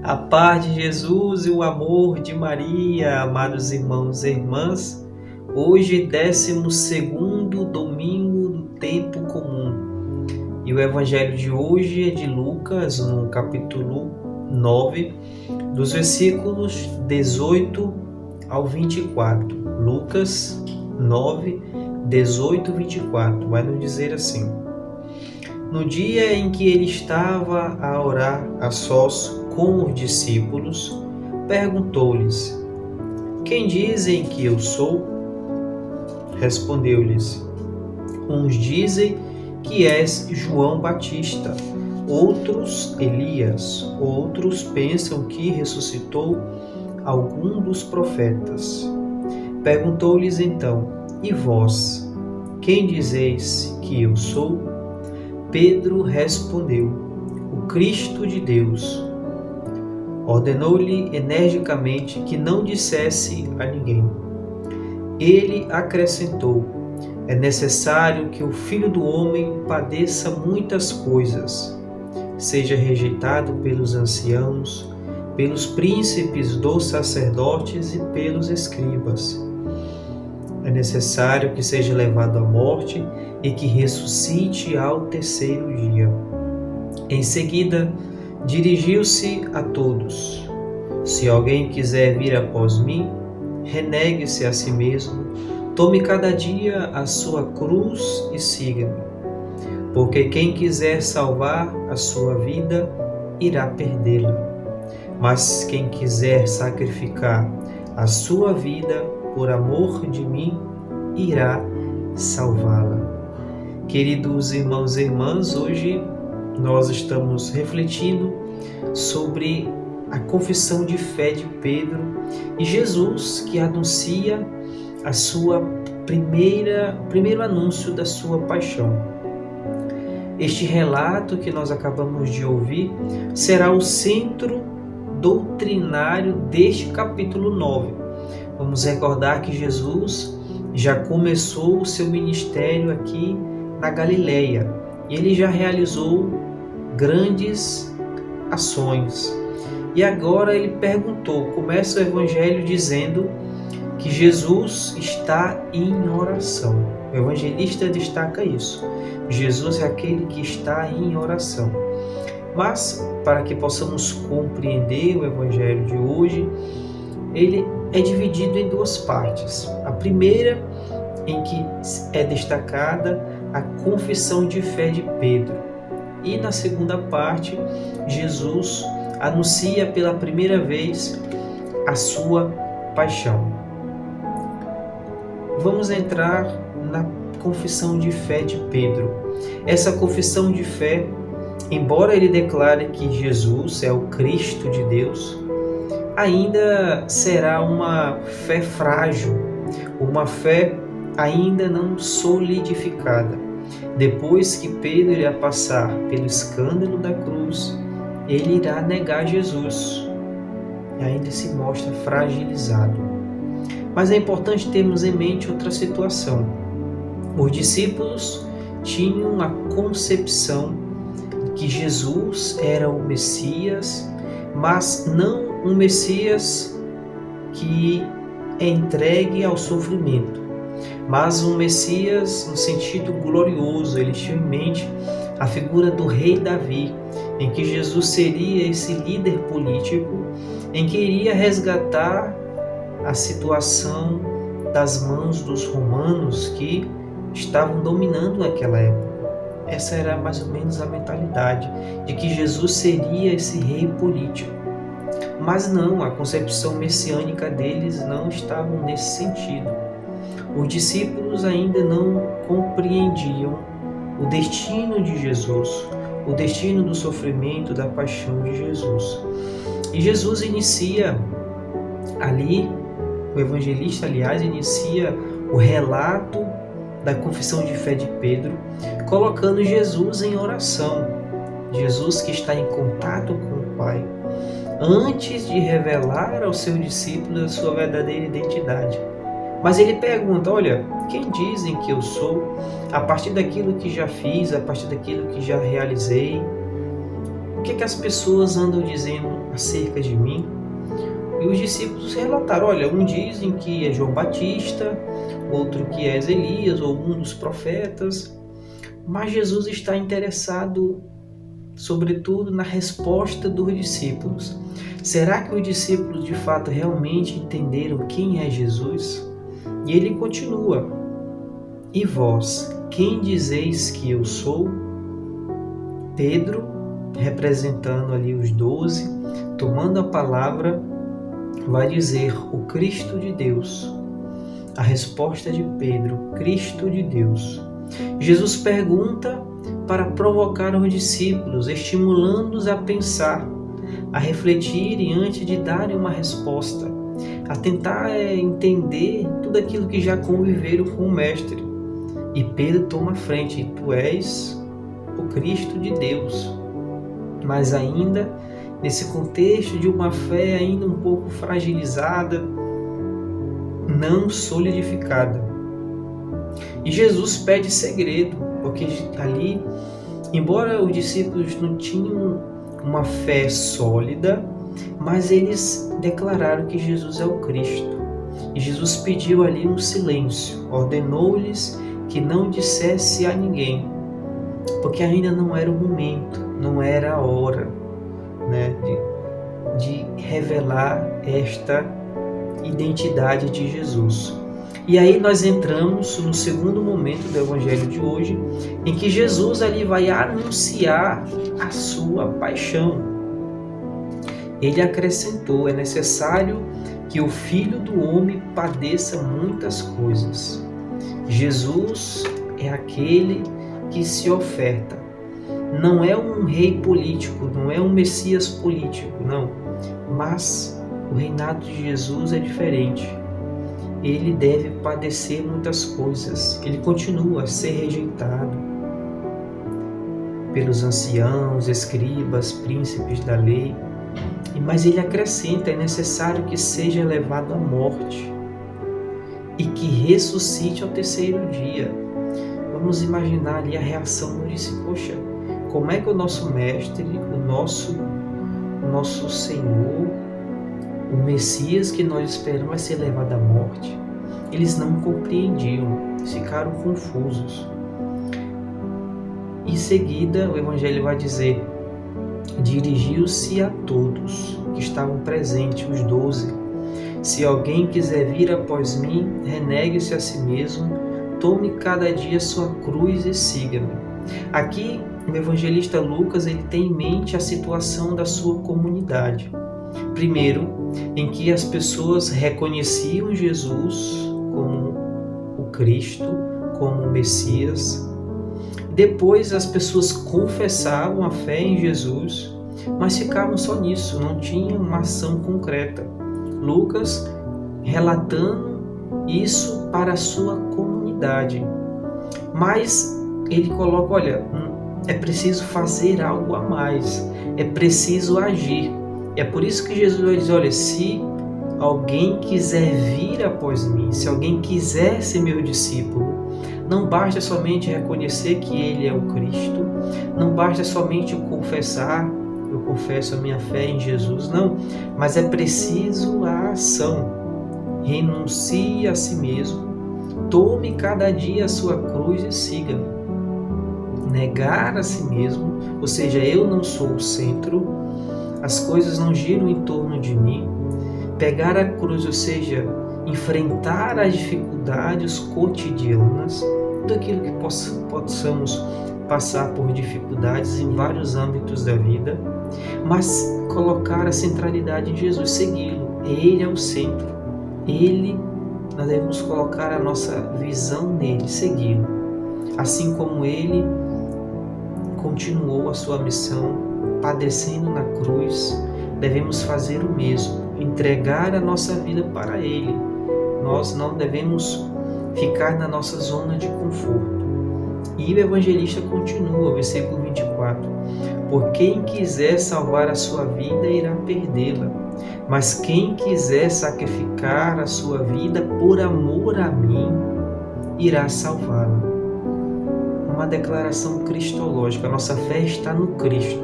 A paz de Jesus e o amor de Maria, amados irmãos e irmãs. Hoje, 12º domingo do tempo comum. E o evangelho de hoje é de Lucas, no capítulo 9, dos versículos 18 ao 24. Lucas 9, 18 e 24. Vai nos dizer assim: No dia em que ele estava a orar a sós com os discípulos, perguntou-lhes: Quem dizem que eu sou? Respondeu-lhes: Uns dizem que és João Batista, outros Elias, outros pensam que ressuscitou algum dos profetas. Perguntou-lhes então: E vós, quem dizeis que eu sou? Pedro respondeu: O Cristo de Deus. Ordenou-lhe energicamente que não dissesse a ninguém. Ele acrescentou: É necessário que o Filho do Homem padeça muitas coisas, seja rejeitado pelos anciãos, pelos príncipes dos sacerdotes e pelos escribas. É necessário que seja levado à morte e que ressuscite ao terceiro dia. Em seguida, dirigiu-se a todos: Se alguém quiser vir após mim, renegue-se a si mesmo, tome cada dia a sua cruz e siga-me. Porque quem quiser salvar a sua vida, irá perdê-la. Mas quem quiser sacrificar a sua vida por amor de mim, irá salvá-la. Queridos irmãos e irmãs, hoje nós estamos refletindo sobre a confissão de fé de Pedro e Jesus, que anuncia a sua primeiro anúncio da sua paixão. Este relato que nós acabamos de ouvir será o centro doutrinário deste capítulo 9. Vamos recordar que Jesus já começou o seu ministério aqui na Galileia e ele já realizou grandes ações. E agora ele começa o evangelho dizendo que Jesus está em oração. O evangelista destaca isso. Jesus é aquele que está em oração. Mas, para que possamos compreender o evangelho de hoje, ele é dividido em duas partes. A primeira, em que é destacada a confissão de fé de Pedro. E na segunda parte, Jesus anuncia pela primeira vez a sua paixão. Vamos entrar na confissão de fé de Pedro. Essa confissão de fé, embora ele declare que Jesus é o Cristo de Deus, ainda será uma fé frágil, uma fé ainda não solidificada. Depois que Pedro irá passar pelo escândalo da cruz, ele irá negar Jesus e ainda se mostra fragilizado. Mas é importante termos em mente outra situação. Os discípulos tinham a concepção de que Jesus era o Messias, mas não um Messias que é entregue ao sofrimento, mas um Messias no sentido glorioso. Eles tinham em mente a figura do rei Davi, em que Jesus seria esse líder político, em que iria resgatar a situação das mãos dos romanos que estavam dominando naquela época. Essa era mais ou menos a mentalidade de que Jesus seria esse rei político. Mas não, a concepção messiânica deles não estava nesse sentido. Os discípulos ainda não compreendiam o destino de Jesus, o destino do sofrimento, da paixão de Jesus. E Jesus inicia ali, o evangelista, aliás, inicia o relato da confissão de fé de Pedro, colocando Jesus em oração. Jesus que está em contato com o Pai, antes de revelar ao seu discípulo a sua verdadeira identidade. Mas ele pergunta: olha, quem dizem que eu sou? A partir daquilo que já fiz, a partir daquilo que já realizei, que as pessoas andam dizendo acerca de mim? E os discípulos relataram, olha, um dizem que é João Batista, outro que é Elias ou um dos profetas. Mas Jesus está interessado, sobretudo, na resposta dos discípulos. Será que os discípulos de fato realmente entenderam quem é Jesus? E ele continua: e vós, quem dizeis que eu sou? Pedro, representando ali os 12, tomando a palavra, vai dizer: o Cristo de Deus. A resposta de Pedro: Cristo de Deus. Jesus pergunta para provocar os discípulos, estimulando-os a pensar, a refletirem antes de darem uma resposta, a tentar entender tudo aquilo que já conviveram com o Mestre. E Pedro toma a frente: tu és o Cristo de Deus. Mas ainda nesse contexto de uma fé ainda um pouco fragilizada, não solidificada. E Jesus pede segredo, porque ali, embora os discípulos não tinham uma fé sólida, mas eles declararam que Jesus é o Cristo. E Jesus pediu ali um silêncio, ordenou-lhes que não dissesse a ninguém, porque ainda não era o momento, não era a hora, né, de revelar esta identidade de Jesus. E aí nós entramos no segundo momento do Evangelho de hoje, em que Jesus ali vai anunciar a sua paixão. Ele acrescentou: é necessário que o Filho do Homem padeça muitas coisas. Jesus é aquele que se oferta. Não é um rei político, não é um Messias político, não. Mas o reinado de Jesus é diferente. Ele deve padecer muitas coisas. Ele continua a ser rejeitado pelos anciãos, escribas, príncipes da lei. Mas ele acrescenta: é necessário que seja levado à morte e que ressuscite ao terceiro dia. Vamos imaginar ali a reação do discípulo: poxa, como é que o nosso mestre, o nosso Senhor, o Messias que nós esperamos, vai ser levado à morte? Eles não compreendiam, ficaram confusos. Em seguida, o Evangelho vai dizer: dirigiu-se a todos que estavam presentes, os 12. Se alguém quiser vir após mim, renegue-se a si mesmo, tome cada dia sua cruz e siga-me. Aqui, o evangelista Lucas ele tem em mente a situação da sua comunidade. Primeiro, em que as pessoas reconheciam Jesus como o Cristo, como o Messias. Depois, as pessoas confessavam a fé em Jesus, mas ficavam só nisso, não tinham uma ação concreta. Lucas relatando isso para a sua comunidade. Mas ele coloca: olha, é preciso fazer algo a mais, é preciso agir. É por isso que Jesus vai dizer: olha, se alguém quiser vir após mim, se alguém quiser ser meu discípulo, não basta somente reconhecer que Ele é o Cristo, não basta somente eu confessar, eu confesso a minha fé em Jesus, não, mas é preciso a ação. Renuncie a si mesmo, tome cada dia a sua cruz e siga-me. Negar a si mesmo, ou seja, eu não sou o centro, as coisas não giram em torno de mim. Pegar a cruz, ou seja, enfrentar as dificuldades cotidianas, tudo aquilo que possamos passar por dificuldades em vários âmbitos da vida, mas colocar a centralidade em Jesus, segui-lo. Ele é o centro. Nós devemos colocar a nossa visão nele, segui-lo. Assim como ele continuou a sua missão, padecendo na cruz, devemos fazer o mesmo, entregar a nossa vida para ele. Nós não devemos ficar na nossa zona de conforto. E o evangelista continua, versículo 24: por quem quiser salvar a sua vida, irá perdê-la. Mas quem quiser sacrificar a sua vida por amor a mim, irá salvá-la. Uma declaração cristológica. A nossa fé está no Cristo.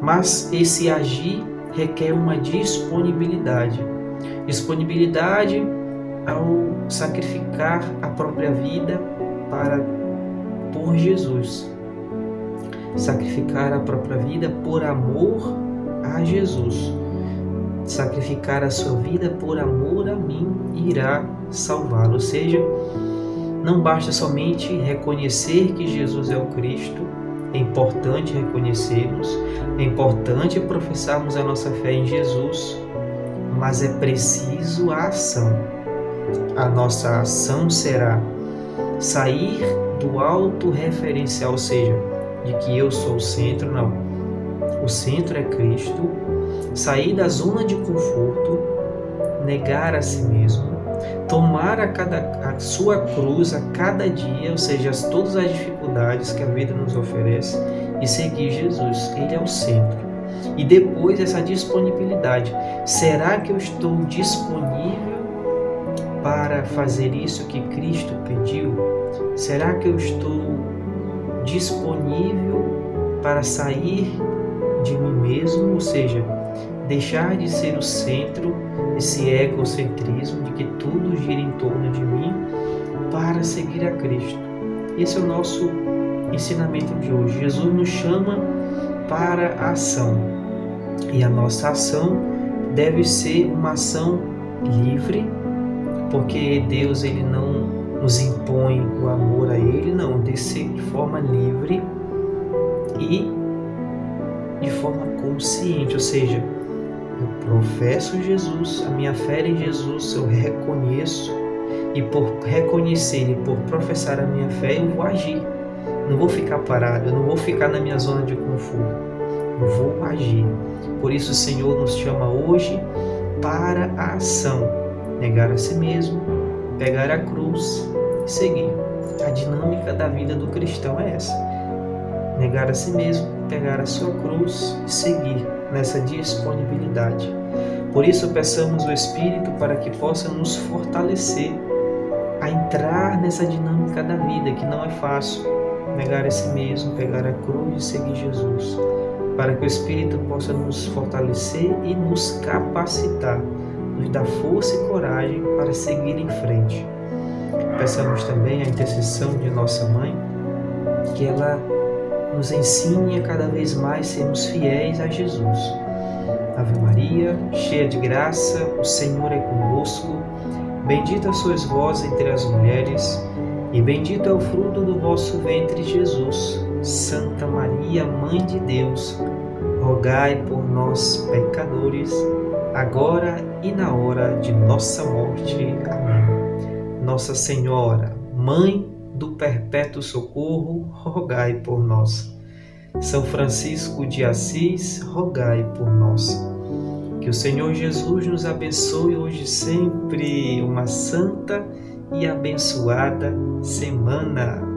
Mas esse agir requer uma disponibilidade. Disponibilidade ao sacrificar a própria vida por Jesus. Sacrificar a própria vida por amor a Jesus. Sacrificar a sua vida por amor a mim irá salvá-lo. Ou seja, não basta somente reconhecer que Jesus é o Cristo. É importante reconhecermos, é importante professarmos a nossa fé em Jesus, mas é preciso a ação. A nossa ação será sair do autorreferencial, ou seja, de que eu sou o centro, não. O centro é Cristo. Sair da zona de conforto, negar a si mesmo, tomar a sua cruz a cada dia, ou seja, todas as dificuldades que a vida nos oferece, e seguir Jesus. Ele é o centro. E depois essa disponibilidade. Será que eu estou disponível para fazer isso que Cristo pediu? Será que eu estou disponível para sair de mim mesmo, ou seja, deixar de ser o centro, esse egocentrismo de que tudo gira em torno de mim, para seguir a Cristo? Esse é o nosso ensinamento de hoje. Jesus nos chama para a ação, e a nossa ação deve ser uma ação livre, porque Deus ele não nos impõe o amor a Ele, não, deve ser de forma livre e de forma consciente, ou seja, eu professo Jesus, a minha fé em Jesus, eu reconheço, e por reconhecer e por professar a minha fé, eu vou agir. Não vou ficar parado, eu não vou ficar na minha zona de conforto, eu vou agir. Por isso o Senhor nos chama hoje para a ação, negar a si mesmo, pegar a cruz e seguir. A dinâmica da vida do cristão é essa: negar a si mesmo, pegar a sua cruz e seguir nessa disponibilidade. Por isso peçamos o Espírito para que possa nos fortalecer a entrar nessa dinâmica da vida, que não é fácil. Negar a si mesmo, pegar a cruz e seguir Jesus, para que o Espírito possa nos fortalecer e nos capacitar, nos dar força e coragem para seguir em frente. Peçamos também a intercessão de nossa Mãe, que ela nos ensine a cada vez mais sermos fiéis a Jesus. Ave Maria, cheia de graça, o Senhor é convosco. Bendita sois vós entre as mulheres, e bendito é o fruto do vosso ventre, Jesus. Santa Maria, Mãe de Deus, rogai por nós, pecadores, agora e na hora de nossa morte. Amém. Nossa Senhora, Mãe do Perpétuo Socorro, rogai por nós. São Francisco de Assis, rogai por nós. Que o Senhor Jesus nos abençoe hoje e sempre. Uma santa e abençoada semana.